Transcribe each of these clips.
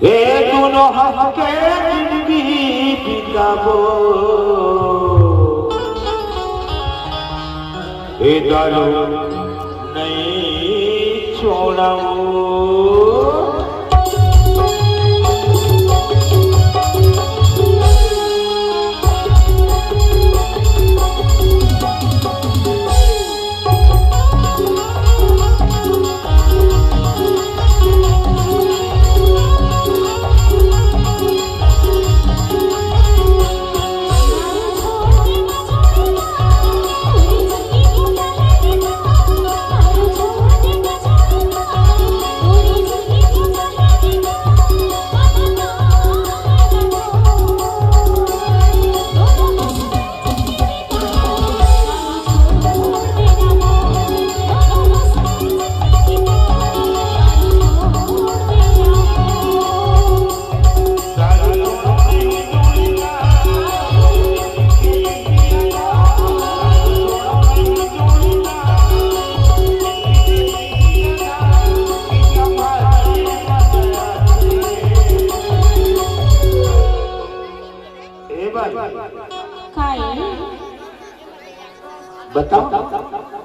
ए दोनों हंस के जिंदगी बिताबो ए दारू नहीं छोड़ाओ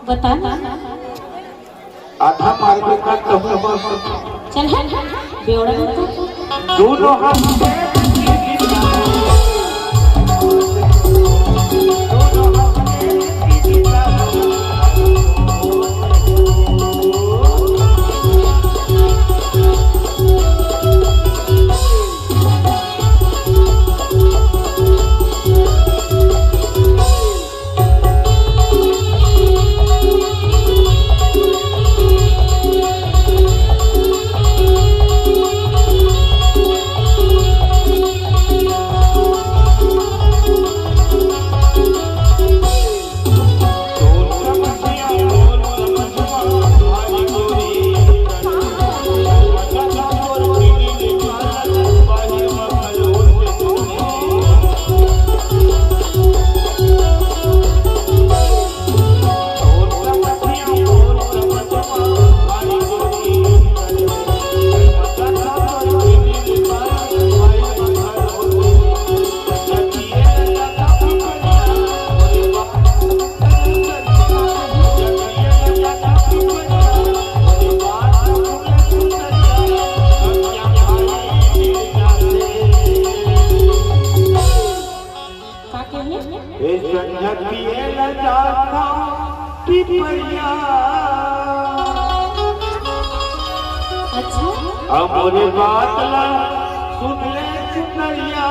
बताओ आधा मार्ग का चल है बेवड़ा दोनों हाथ अच्छा अमोरे बात ला सुन ले चुनरिया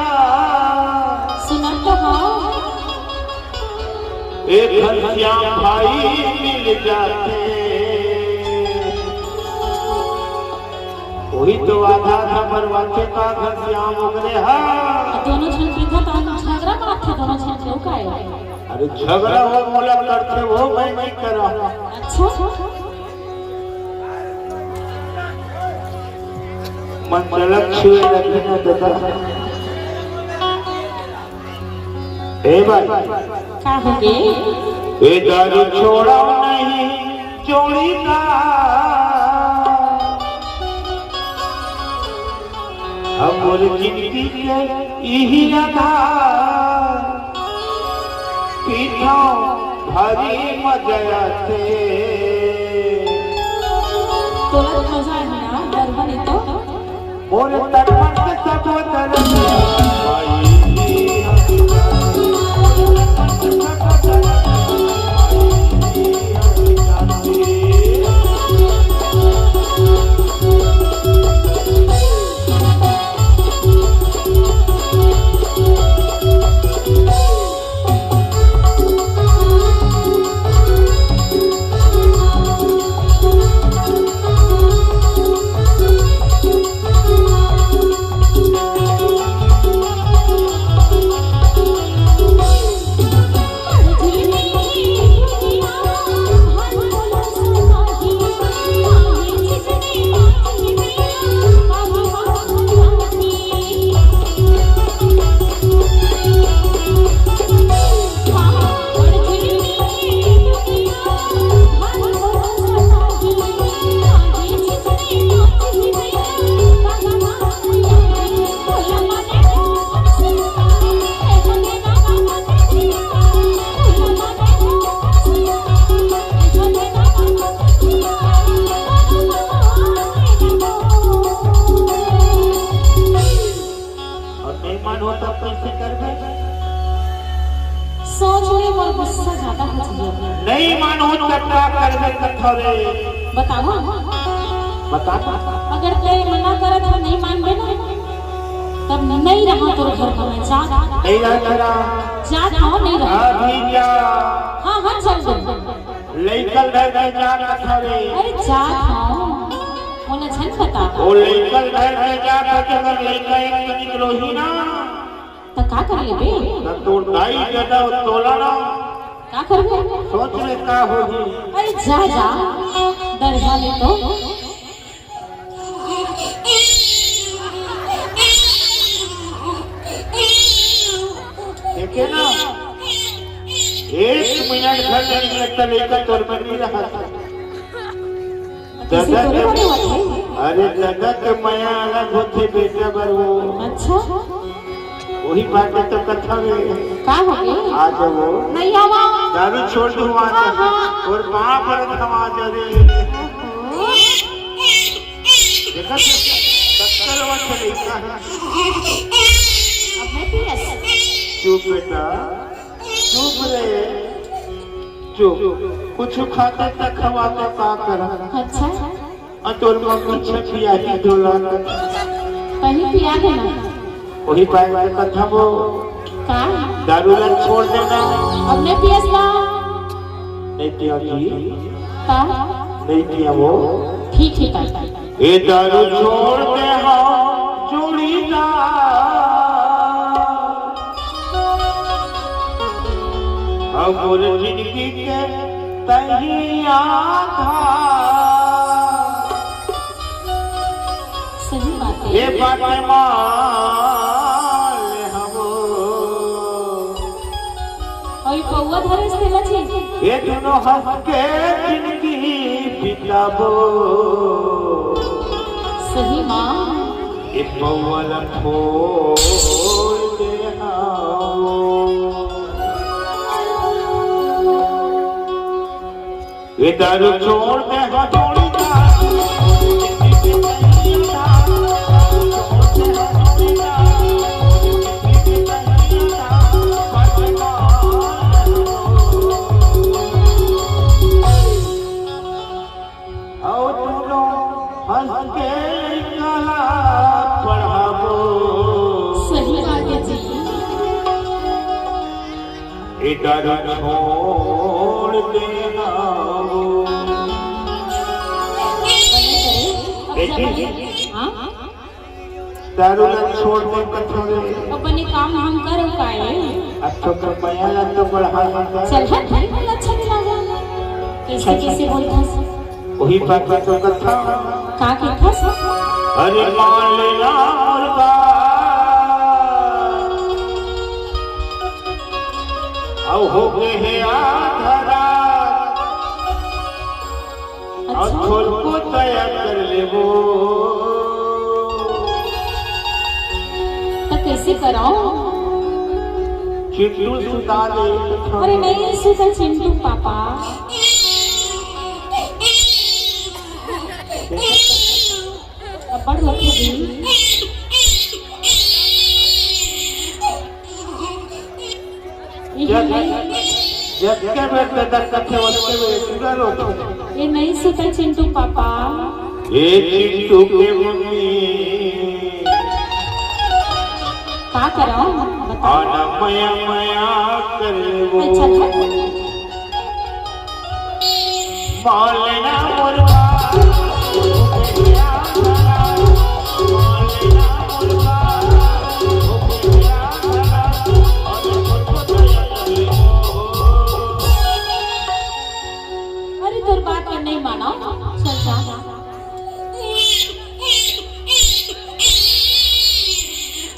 सुना तो हाँ एक घनश्याम भाई मिल जाते वही तो आधा था बरवाचे का घनश्याम उगरे हाँ दोनों जन की था झगड़ा बात था दोनों जन क्यों का है अरे झगड़ा हो मोला करते वो मैं नहीं करा अच्छा मन चलक छुए लगी न दादा ए भाई क्या हो गए ए दारू छोड़ा नहीं चोरी का हमर जिंदगी के यही आधार पीछा भारी मजा से तोला मजा है ना डर बने तो मोर तड़पन के सपोतर भाई करबे कथा रे बताओ बता अगर ते मना करत हो नहीं मानबे ना तब नहीं रहा तोर घर का मैं जा नहीं रहा जा खाओ नहीं रहा अभी जा हाँ हाँ चल दो लेकल घर में जा कथा रे अरे जा खाओ मोला छन बता ओ लेकल घर में जा अगर लेका एक निकलो ही ना तो का कर लेबे तो तोड़ दाई जदा तोला ना का करबे सोच ले का होगी अरे जा जा दरगाह में तो देखे ना 1 मिनट घर नहीं लगता लेकर तोड़ में नहीं रहा अरे जगत के माया अलग होते बेटा बर वो अच्छा वही बात तो कथा में का हो गई आज वो नहीं आवा दारू छोड़ दूँ आज और वहाँ पर नमाज रे देखा टक्कर वो चलेगा अब मैं पियस चुप बेटा चुप रे चुप कुछ खाते तक खवाते का कर अच्छा तोर मम्मी छपिया ही डोला पहले पिया देना वही पाए कथा वो का दारू ना छोड़ देना अब मैं पियस ना नहीं पिया जी का नहीं पिया वो ठीक है ये दारू छोड़ दे हाँ जोड़ीदार अब जिंदगी के तही आधार सही बात है ये बात मान हमो और पौवा धरे से लची ये दोनों हंस के जिंदगी बिताबो सही माँ ये पौवा छोड़ दे आओ ये दारू छोड़ दे हाँ सही बात है जी दारू छोड़ देना दारू छोड़ दे कठोरे अपने काम हम करो काए अच्छा तो पयाला तो बढ़ा चल हट अच्छा नहीं लगा कैसे कैसे बोलता वही बात तो कथा का के था अरे मान लेना मुर्गा आओ हो गए हैं आधारा और छोड़ को तय कर ले वो तो कैसे कराओ चिट्टू सुता दे अरे नहीं सुता चिंटू पापा अब बढ़ लगे दी जब के बेटे तक कथे वस्ते में सुगर होता ये नहीं सुता चिंटू पापा ये चिट्टू के मम्मी का कराओ आना मया मया कर वो अच्छा मालना मुर्गा अरे तोर बात में नहीं माना चल जा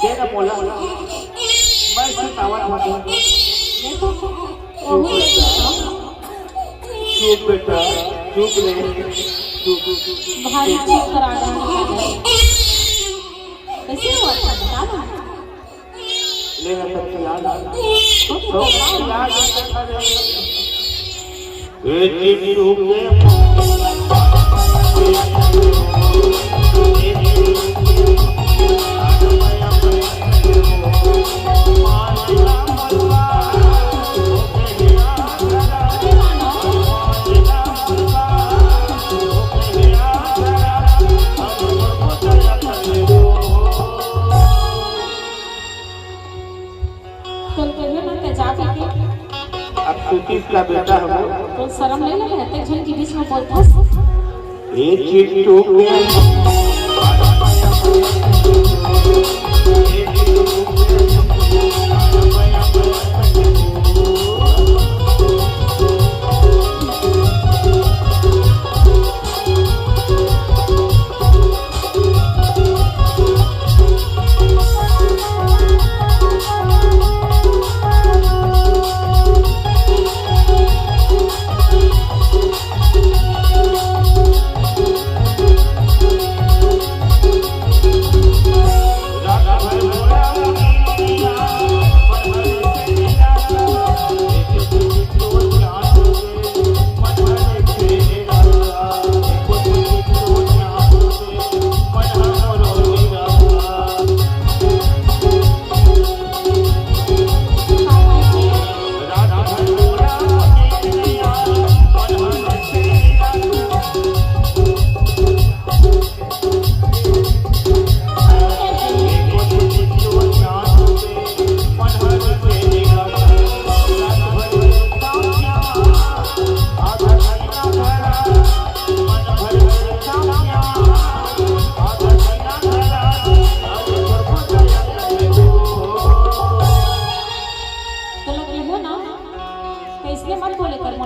तेरा बोला मैं सुतावा था देखो ओहो चुप बेटा चुप रे चुप भारी चुप करा रहा कैसे हुआ था बता ना ले ना सब याद तो याद ए चिट्टू के किसका बेटा है वो? तो शर्म नहीं लगे रहते झन के बीच में बोलता ये चिट्टू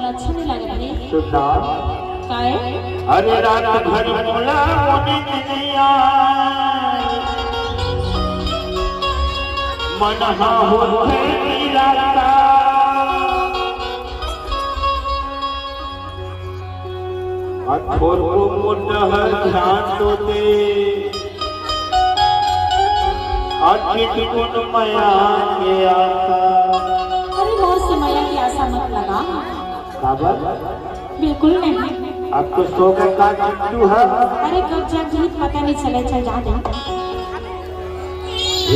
अच्छा नहीं लग रही सुना काहे अरे रात भर मोला मोनी निया मनहा होते निराता अठोर को मुंडहर ध्यान तो दे अचित गुण मया के आका अरे बहुत से माया की आशा मत लगा बाबा बिल्कुल नहीं अब तो सो गए का चिट्टू है अरे कब जब जीत पता नहीं चले चल जा जा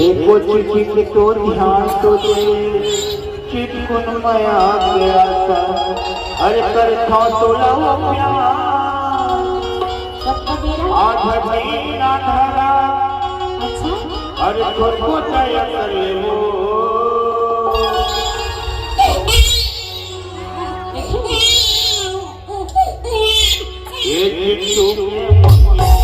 एको चिट्ठी के तो ध्यान तो दे चित गुण मया के आका अरे कर था तो लाओ प्यार कब तक मेरा आधा महीना धरा अच्छा अरे तुमको तय कर ले वो ये चिट्टू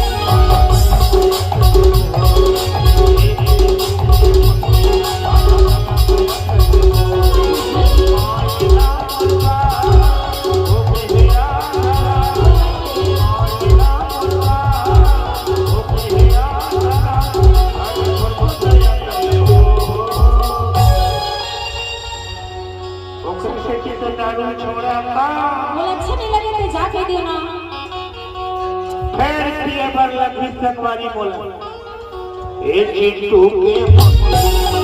छोड़ा बोला अच्छा नहीं लगे तो जाके देना खैर पिए पर लगी सकवारी बोला ए चिट्टू के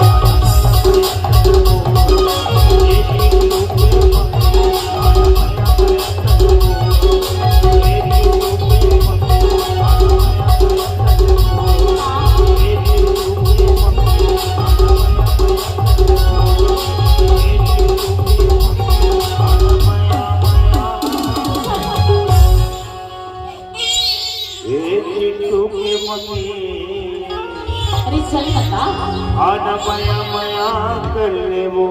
अरे चल बता आना मया मया कर ले वो